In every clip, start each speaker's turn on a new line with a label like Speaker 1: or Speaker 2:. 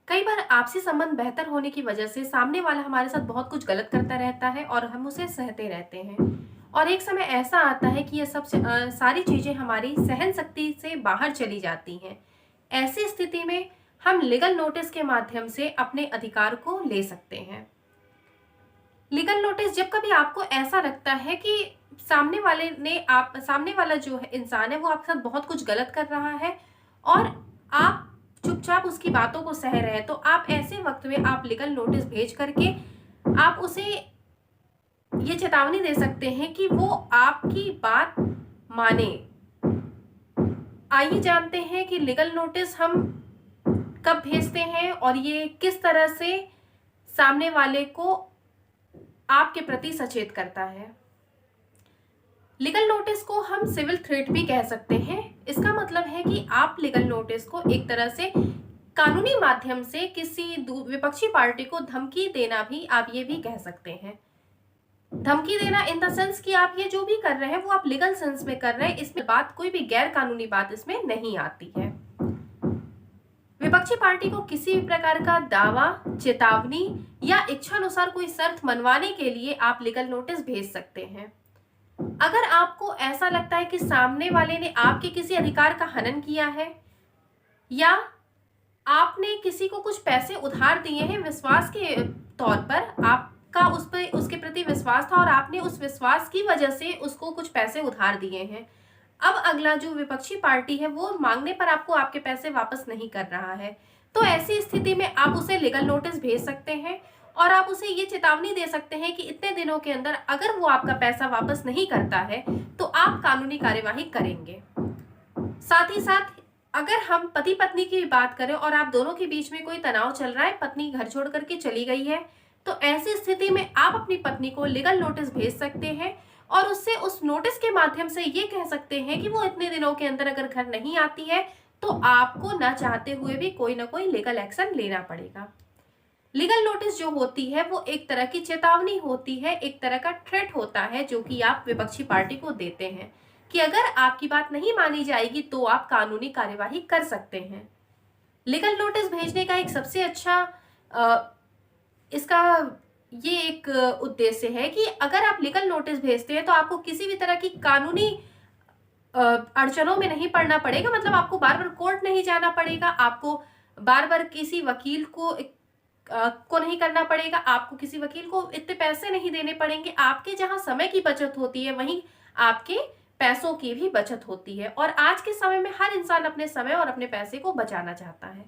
Speaker 1: कई बार आपसी संबंध बेहतर होने की वजह से सामने वाला हमारे साथ बहुत कुछ गलत करता रहता है और हम उसे सहते रहते हैं। और एक समय ऐसा आता है कि ये सारी चीजें हमारी सहन शक्ति से बाहर चली जाती हैं। ऐसी स्थिति में हम लीगल नोटिस के माध्यम से अपने अधिकार को ले सकते हैं। लीगल नोटिस, जब कभी आपको ऐसा लगता है कि सामने वाला जो है इंसान है वो आपके साथ बहुत कुछ गलत कर रहा है और आप चुपचाप उसकी बातों को सह रहे हैं, तो आप ऐसे वक्त में आप लीगल नोटिस भेज करके आप उसे ये चेतावनी दे सकते हैं कि वो आपकी बात माने। आइए जानते हैं कि लीगल नोटिस हम कब भेजते हैं और ये किस तरह से सामने वाले को आपके प्रति सचेत करता है। लीगल नोटिस को हम सिविल थ्रेट भी कह सकते हैं। इसका मतलब है कि आप लीगल नोटिस को एक तरह से कानूनी माध्यम से किसी विपक्षी पार्टी को धमकी देना भी आप ये भी कह सकते हैं। धमकी देना इन द सेंस कि आप ये जो भी कर रहे हैं वो आप लीगल सेंस में कर रहे हैं, इसमें बात कोई भी गैर कानूनी बात इसमें नहीं आती है। विपक्षी पार्टी को किसी भी प्रकार का दावा, चेतावनी या इच्छानुसार कोई शर्त मनवाने के लिए आप लीगल नोटिस भेज सकते हैं। अगर आपको ऐसा लगता है कि सामने वाले ने आपके किसी अधिकार का हनन किया है या आपने किसी को कुछ पैसे उधार दिए हैं विश्वास के तौर पर, आपका उसके प्रति विश्वास था और आपने उस विश्वास की वजह से उसको कुछ पैसे उधार दिए हैं, अब अगला जो विपक्षी पार्टी है वो मांगने पर आपको आपके पैसे वापस नहीं कर रहा है, तो ऐसी स्थिति में आप उसे लीगल नोटिस भेज सकते हैं और आप उसे ये चेतावनी दे सकते हैं कि इतने दिनों के अंदर अगर वो आपका पैसा वापस नहीं करता है तो आप कानूनी कार्यवाही करेंगे। साथ ही साथ अगर हम पति पत्नी की बात करें और आप दोनों के बीच में कोई तनाव चल रहा है, पत्नी घर छोड़ करके चली गई है, तो ऐसी स्थिति में आप अपनी पत्नी को लीगल नोटिस भेज सकते हैं और उससे उस नोटिस के माध्यम से ये कह सकते हैं कि वो इतने दिनों के अंदर अगर घर नहीं आती है तो आपको ना चाहते हुए भी कोई ना कोई लीगल एक्शन लेना पड़ेगा। लीगल नोटिस जो होती है वो एक तरह की चेतावनी होती है, एक तरह का थ्रेट होता है जो कि आप विपक्षी पार्टी को देते हैं कि अगर आपकी बात नहीं मानी जाएगी तो आप कानूनी कार्यवाही कर सकते हैं। लीगल नोटिस भेजने का एक सबसे अच्छा इसका ये एक उद्देश्य है कि अगर आप लीगल नोटिस भेजते हैं तो आपको किसी भी तरह की कानूनी अड़चनों में नहीं पड़ना पड़ेगा। मतलब आपको बार बार कोर्ट नहीं जाना पड़ेगा, आपको बार बार किसी वकील को नहीं करना पड़ेगा, आपको किसी वकील को इतने पैसे नहीं देने पड़ेंगे। आपके जहां समय की बचत होती है वहीं आपके पैसों की भी बचत होती है और आज के समय में हर इंसान अपने समय और अपने पैसे को बचाना चाहता है।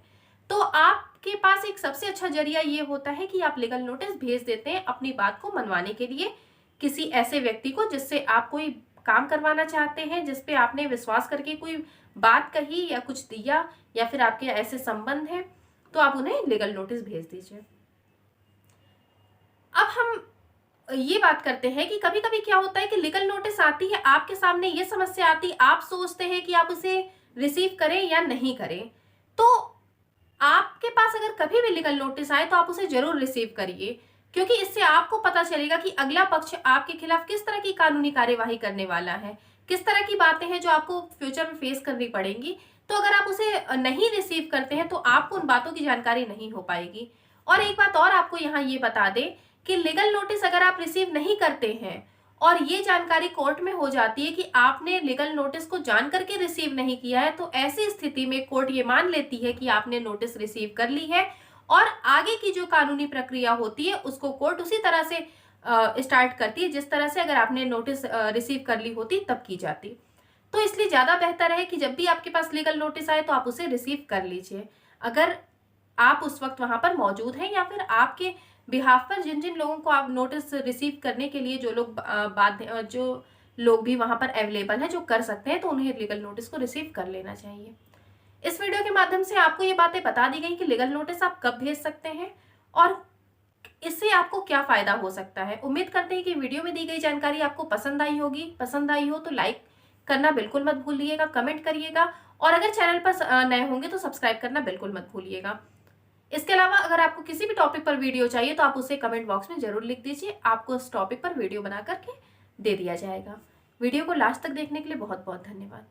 Speaker 1: तो आपके पास एक सबसे अच्छा जरिया ये होता है कि आप लीगल नोटिस भेज देते हैं अपनी बात को मनवाने के लिए किसी ऐसे व्यक्ति को जिससे आप कोई काम करवाना चाहते हैं, जिस पे आपने विश्वास करके कोई बात कही या कुछ दिया या फिर आपके ऐसे संबंध हैं, तो आप उन्हें लीगल नोटिस भेज दीजिए। अब हम ये बात करते हैं कि कभी कभी क्या होता है कि लीगल नोटिस आती है, आपके सामने ये समस्या आती, आप सोचते हैं कि आप उसे रिसीव करें या नहीं करें। तो आपके पास अगर कभी भी लीगल नोटिस आए तो आप उसे जरूर रिसीव करिए, क्योंकि इससे आपको पता चलेगा कि अगला पक्ष आपके खिलाफ किस तरह की कानूनी कार्यवाही करने वाला है, किस तरह की बातें हैं जो आपको फ्यूचर में फेस करनी पड़ेंगी। तो अगर आप उसे नहीं रिसीव करते हैं तो आपको उन बातों की जानकारी नहीं हो पाएगी। और एक बात और आपको यहाँ ये बता दें कि लीगल नोटिस अगर आप रिसीव नहीं करते हैं और ये जानकारी कोर्ट में हो जाती है कि आपने लीगल नोटिस को जान करके रिसीव नहीं किया है, तो ऐसी स्थिति में कोर्ट ये मान लेती है कि आपने नोटिस रिसीव कर ली है और आगे की जो कानूनी प्रक्रिया होती है उसको कोर्ट उसी तरह से स्टार्ट करती है जिस तरह से अगर आपने नोटिस रिसीव कर ली होती तब की जाती। तो इसलिए ज्यादा बेहतर है कि जब भी आपके पास लीगल नोटिस आए तो आप उसे रिसीव कर लीजिए, अगर आप उस वक्त वहां पर मौजूद हैं या फिर आपके बिहाफ पर जिन जिन लोगों को आप नोटिस रिसीव करने के लिए जो लोग भी वहां पर अवेलेबल हैं जो कर सकते हैं, तो उन्हें लीगल नोटिस को रिसीव कर लेना चाहिए। इस वीडियो के माध्यम से आपको ये बातें बता दी गई कि लीगल नोटिस आप कब भेज सकते हैं और इससे आपको क्या फायदा हो सकता है। उम्मीद करते हैं कि वीडियो में दी गई जानकारी आपको पसंद आई होगी। पसंद आई हो तो लाइक करना बिल्कुल मत भूलिएगा, कमेंट करिएगा और अगर चैनल पर नए होंगे तो सब्सक्राइब करना बिल्कुल मत भूलिएगा। इसके अलावा अगर आपको किसी भी टॉपिक पर वीडियो चाहिए तो आप उसे कमेंट बॉक्स में जरूर लिख दीजिए, आपको उस टॉपिक पर वीडियो बना करके दे दिया जाएगा। वीडियो को लास्ट तक देखने के लिए बहुत बहुत धन्यवाद।